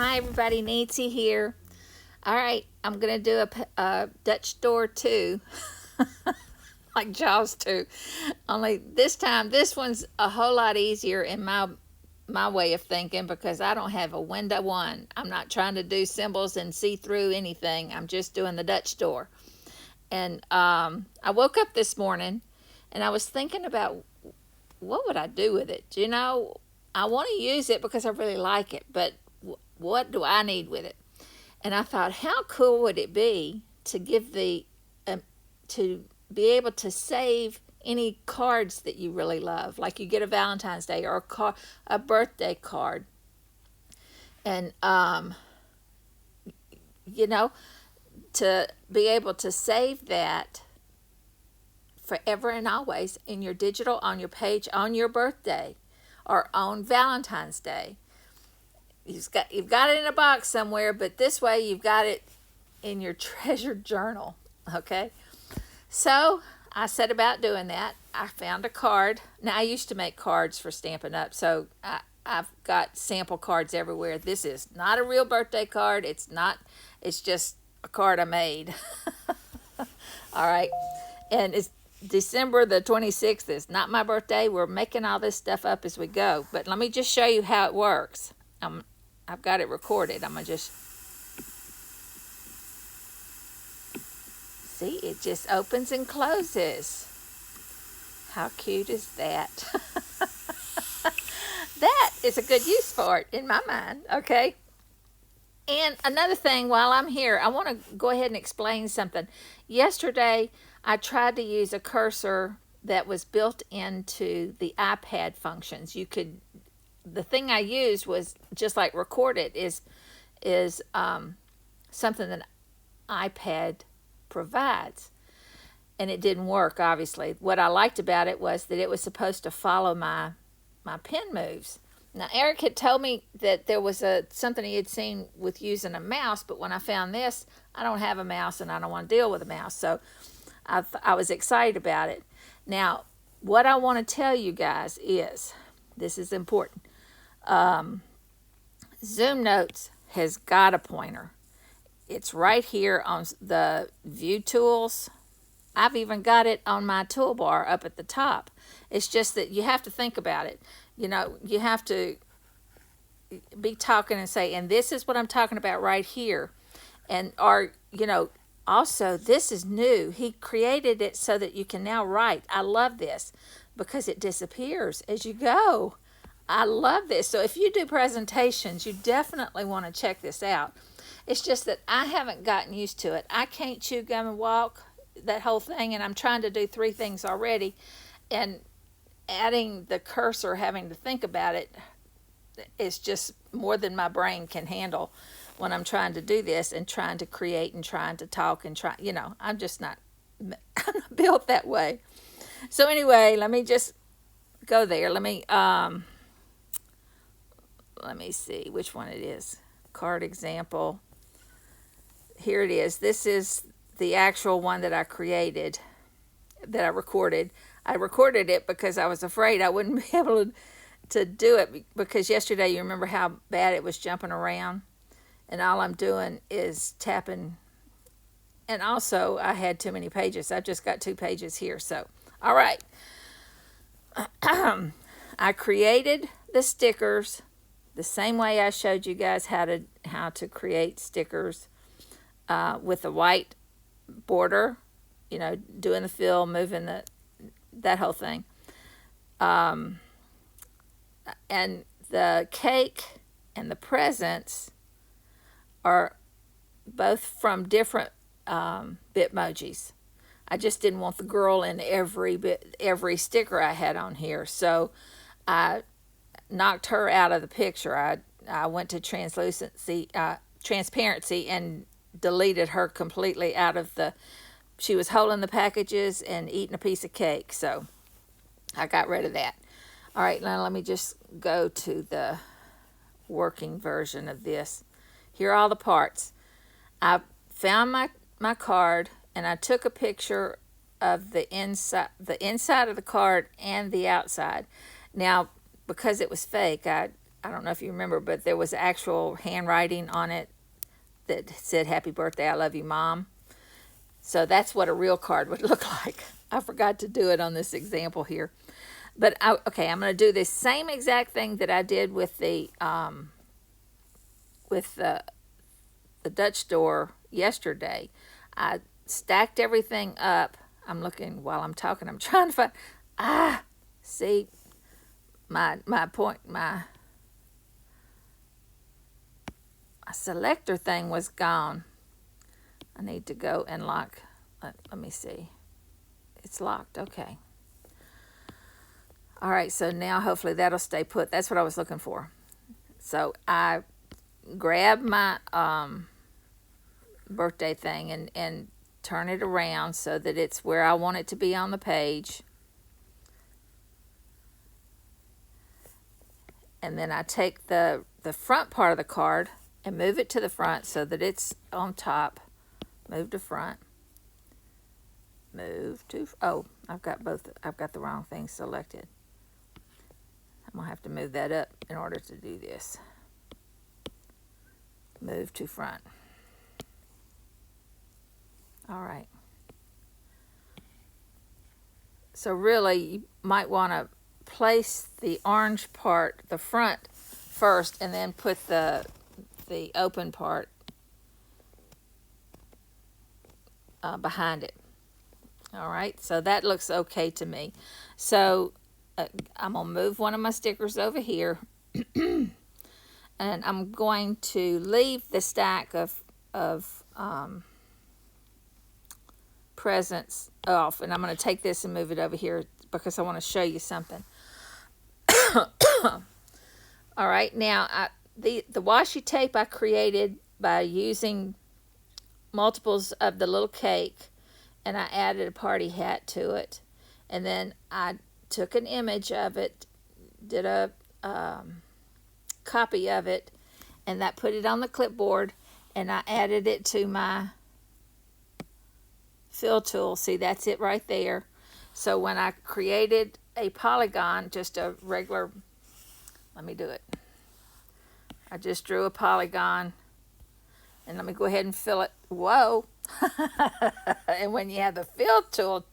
Hi everybody, Nancy here. All right, I'm going to do a Dutch door too, like Jaws 2. Only this time, this one's a whole lot easier in my way of thinking because I don't have a window one. I'm not trying to do symbols and see through anything. I'm just doing the Dutch door. And I woke up this morning and I was thinking about what would I do with it? I want to use it because I really like it, but what do I need with it? And I thought, how cool would it be to give to be able to save any cards that you really love, like you get a Valentine's Day or a birthday card, and you know, to be able to save that forever and always in your digital on your page on your birthday or on Valentine's Day. You've got it in a box somewhere, but this way you've got it in your treasured journal. Okay, so I set about doing that. I found a card. Now I used to make cards for Stampin' Up, so I've got sample cards everywhere. This is not a real birthday card. It's not. It's just a card I made. All right, and it's December the 26th. Is not my birthday. We're making all this stuff up as we go. But let me just show you how it works. I've got it recorded. I'm going to just... See, it just opens and closes. How cute is that? That is a good use for it in my mind, okay? And another thing, while I'm here, I want to go ahead and explain something. Yesterday, I tried to use a cursor that was built into the iPad functions. The thing I used was just like record it is something that iPad provides, and it didn't work. Obviously, what I liked about it was that it was supposed to follow my pen moves. Now Eric had told me that there was something he had seen with using a mouse, but when I found this, I don't have a mouse and I don't want to deal with a mouse, so I was excited about it. Now, what I want to tell you guys is, this is important. ZoomNotes has got a pointer. It's right here on the view tools. I've even got it on my toolbar up at the top. It's just that you have to think about it. You have to be talking and say, and this is what I'm talking about right here. Also, this is new. He created it so that you can now write. I love this because it disappears as you go. I love this. So if you do presentations, you definitely want to check this out. It's just that I haven't gotten used to it. I can't chew gum and walk, that whole thing, and I'm trying to do 3 things already. And adding the cursor, having to think about it, is just more than my brain can handle when I'm trying to do this and trying to create and trying to talk and I'm just not I'm not built that way. So anyway, let me just go there. Let me see which one it is. Card example. Here it is. This is the actual one that I created, that I recorded. I recorded it because I was afraid I wouldn't be able to do it, because yesterday, you remember how bad it was jumping around, and all I'm doing is tapping. And also, I had too many pages. I've just got 2 pages here. So, all right. I created the stickers the same way I showed you guys how to create stickers with a white border, doing the fill, moving that whole thing. And the cake and the presents are both from different Bitmojis. I just didn't want the girl in every sticker I had on here, so I knocked her out of the picture. I went to transparency and deleted her completely out of she was holding the packages and eating a piece of cake, so I got rid of that. All right, now let me just go to the working version of this. Here are all the parts. I found my card, and I took a picture of the inside of the card and the outside. Now, because it was fake, I I don't know if you remember, but there was actual handwriting on it that said, "Happy birthday, I love you, Mom." So that's what a real card would look like. I forgot to do it on this example here. But, okay, I'm going to do this same exact thing that I did with the Dutch door yesterday. I stacked everything up. I'm looking while I'm talking. I'm trying to find, see, my selector thing was gone. I need to go and lock. Let me see. It's locked. Okay. All right, so now hopefully that'll stay put. That's what I was looking for. So I grab my birthday thing and turn it around so that it's where I want it to be on the page. And then I take the front part of the card and move it to the front so that it's on top. Move to front. Move to, oh, I've got the wrong thing selected. I'm going to have to move that up in order to do this. Move to front. All right. So really, you might want to place the orange part, the front, first, and then put the open part behind it. All right, so that looks okay to me. So I'm going to move one of my stickers over here. And I'm going to leave the stack of presents off. And I'm going to take this and move it over here because I want to show you something. All right, now the washi tape I created by using multiples of the little cake, and I added a party hat to it. And then I took an image of it, did a copy of it, and that put it on the clipboard, and I added it to my fill tool. See, that's it right there. So when I created a polygon, just a regular, let me do it. I just drew a polygon, and let me go ahead and fill it. Whoa. And when you have the fill tool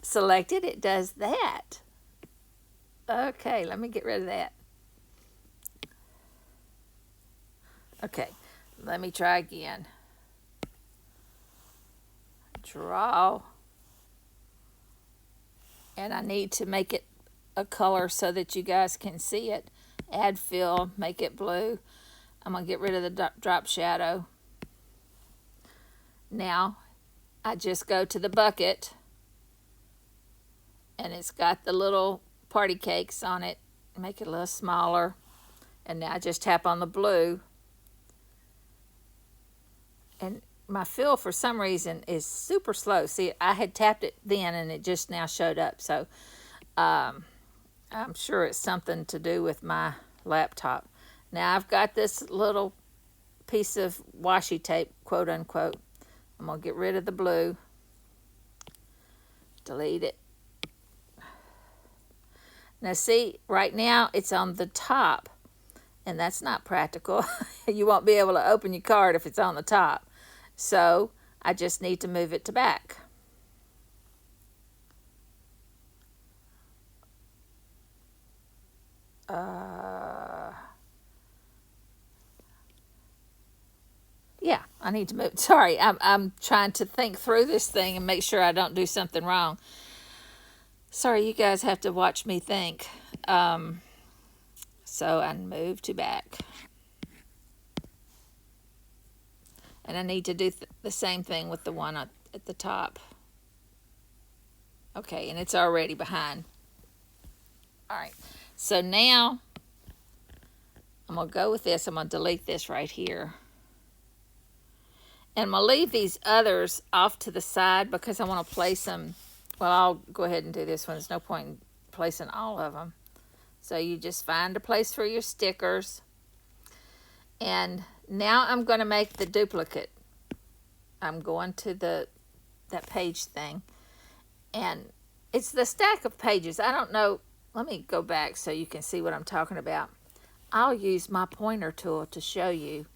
selected, it does that. Okay, let me get rid of that. Okay, let me try again. Draw. And I need to make it a color so that you guys can see it. Add fill, make it blue. I'm going to get rid of the drop shadow. Now, I just go to the bucket, and it's got the little party cakes on it. Make it a little smaller. And now I just tap on the blue. And my fill, for some reason, is super slow. See, I had tapped it then, and it just now showed up. So, I'm sure it's something to do with my laptop. Now, I've got this little piece of washi tape, quote unquote. I'm going to get rid of the blue. Delete it. Now see, right now it's on the top, and that's not practical. You won't be able to open your card if it's on the top. So I just need to move it to back. Yeah, I need to move. Sorry, I'm trying to think through this thing and make sure I don't do something wrong. Sorry, you guys have to watch me think. So I move to back. And I need to do the same thing with the one at the top. Okay, and it's already behind. All right, so now I'm going to go with this. I'm going to delete this right here. And I'm going to leave these others off to the side because I want to place them. Well, I'll go ahead and do this one. There's no point in placing all of them. So you just find a place for your stickers. And now I'm going to make the duplicate. I'm going to that page thing. And it's the stack of pages. I don't know. Let me go back so you can see what I'm talking about. I'll use my pointer tool to show you.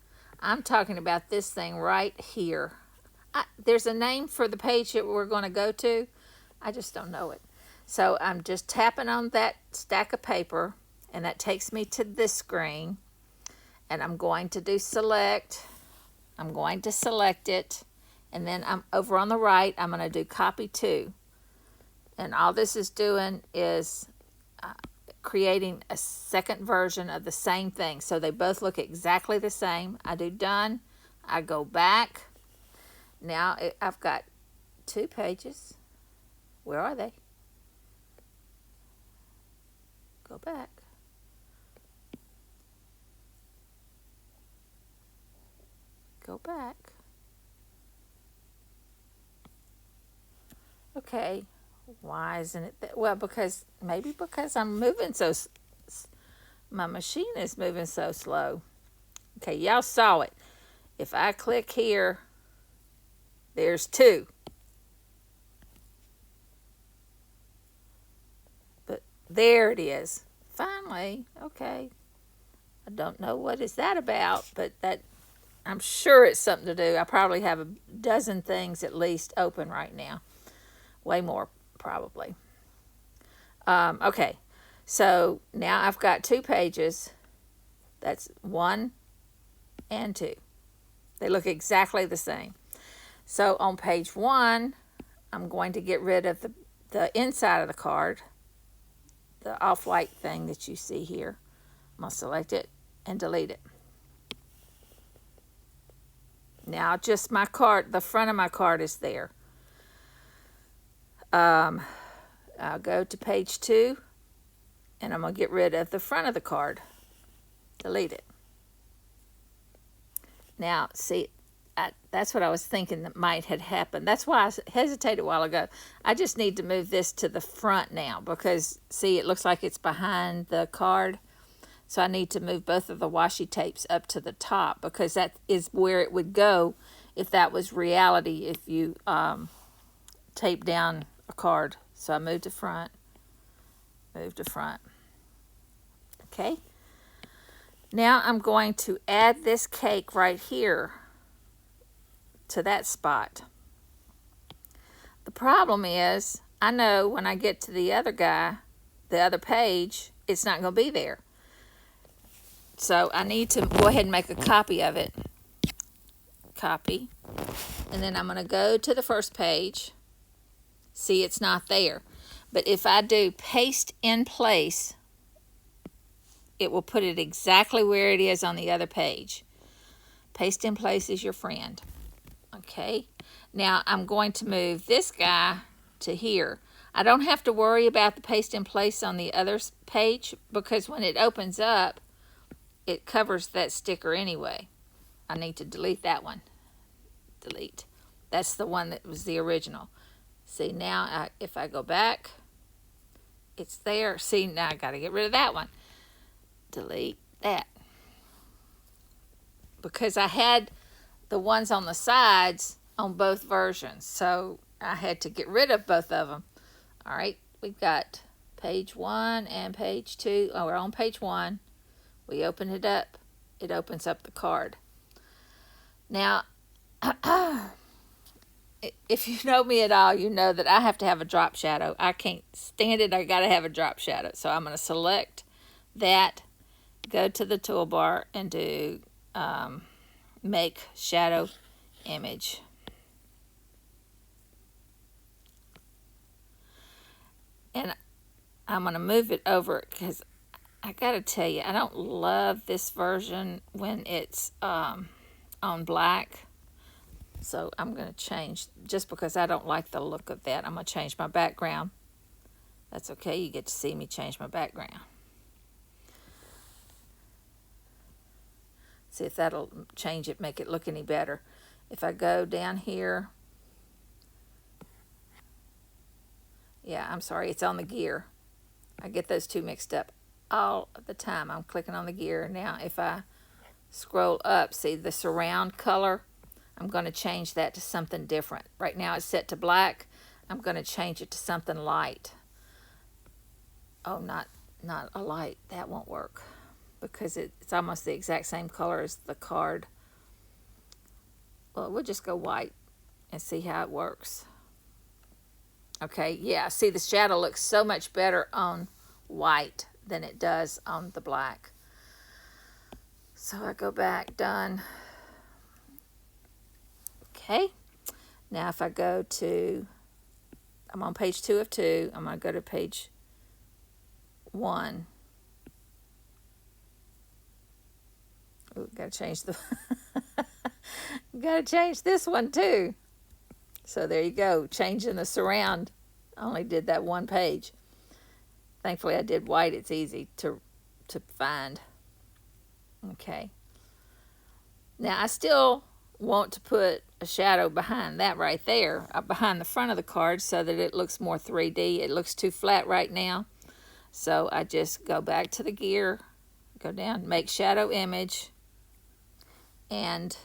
I'm talking about this thing right here. There's a name for the page that we're going to go to. I just don't know it. So I'm just tapping on that stack of paper, and that takes me to this screen. And I'm going to do select. I'm going to select it. And then I'm over on the right, I'm going to do copy to. And all this is doing is creating a second version of the same thing. So they both look exactly the same. I do done. I go back. Now I've got 2 pages. Where are they? Go back. Go back. Okay. Why isn't it that? Well, maybe because I'm moving so, my machine is moving so slow. Okay, y'all saw it. If I click here, there's 2. But there it is. Finally, okay. I don't know what is that about, but I'm sure it's something to do. I probably have a dozen things at least open right now. Way more, probably. Okay, so now I've got 2 pages. That's 1 and 2. They look exactly the same. So on page 1, I'm going to get rid of the inside of the card, the off-white thing that you see here. I'm going to select it and delete it. Now just my card, the front of my card is there. I'll go to page 2, and I'm going to get rid of the front of the card. Delete it. Now, see, that's what I was thinking that might have happened. That's why I hesitated a while ago. I just need to move this to the front now because, see, it looks like it's behind the card. So I need to move both of the washi tapes up to the top because that is where it would go if that was reality, if you tape down a card. So I move to front, move to front. Okay. Now I'm going to add this cake right here to that spot. The problem is, I know when I get to the other guy, the other page, it's not going to be there. So I need to go ahead and make a copy of it. Copy. And then I'm going to go to the first page. See, it's not there. But if I do paste in place, it will put it exactly where it is on the other page. Paste in place is your friend. Okay. Now I'm going to move this guy to here. I don't have to worry about the paste in place on the other page because when it opens up, it covers that sticker anyway. I need to delete that one. Delete. That's the one that was the original. See, now if I go back, it's there. See, now I got to get rid of that one. Delete that. Because I had the ones on the sides on both versions. So I had to get rid of both of them. All right, we've got page 1 and page 2. Oh, we're on page 1. We open it up. It opens up the card. Now, if you know me at all, you know that I have to have a drop shadow. I can't stand it. I got to have a drop shadow. So I'm going to select that, go to the toolbar, and do make shadow image. And I'm going to move it over because I got to tell you, I don't love this version when it's on black. So I'm going to change, just because I don't like the look of that, I'm going to change my background. That's okay. You get to see me change my background. See if that'll change it, make it look any better. If I go down here, yeah, I'm sorry, it's on the gear. I get those two mixed up all the time. I'm clicking on the gear. Now if I scroll up, see the surround color, I'm going to change that to something different. Right now it's set to black. I'm going to change it to something light. Oh, not a light. That won't work. because it's almost the exact same color as the card. Well, we'll just go white and see how it works. Okay, yeah, see the shadow looks so much better on white than it does on the black. So I go back, done. Okay, now if I go to, I'm on page 2 of 2, I'm going to go to page 1. Ooh, gotta change the, gotta change this one too. So there you go, changing the surround. I only did that one page. Thankfully I did white, it's easy to find. Okay. Now I still want to put a shadow behind that right there, behind the front of the card, so that it looks more 3D. It looks too flat right now. So I just go back to the gear, go down, make shadow image, and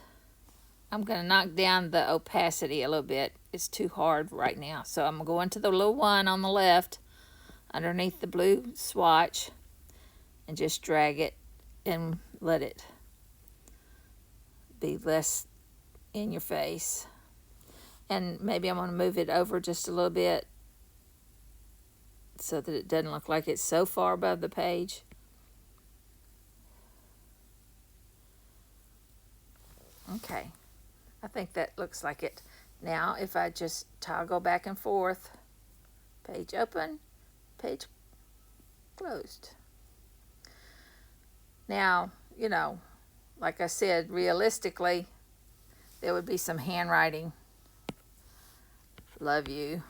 I'm going to knock down the opacity a little bit. It's too hard right now. So I'm going to the little one on the left underneath the blue swatch and just drag it and let it be less in your face. And maybe I'm going to move it over just a little bit so that it doesn't look like it's so far above the page. Okay, I think that looks like it. Now if I just toggle back and forth, page open, page closed. Now, you know, like I said, realistically, there would be some handwriting. Love you,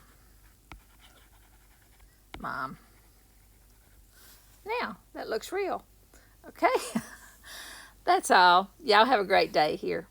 Mom. Now, that looks real. Okay, that's all. Y'all have a great day here.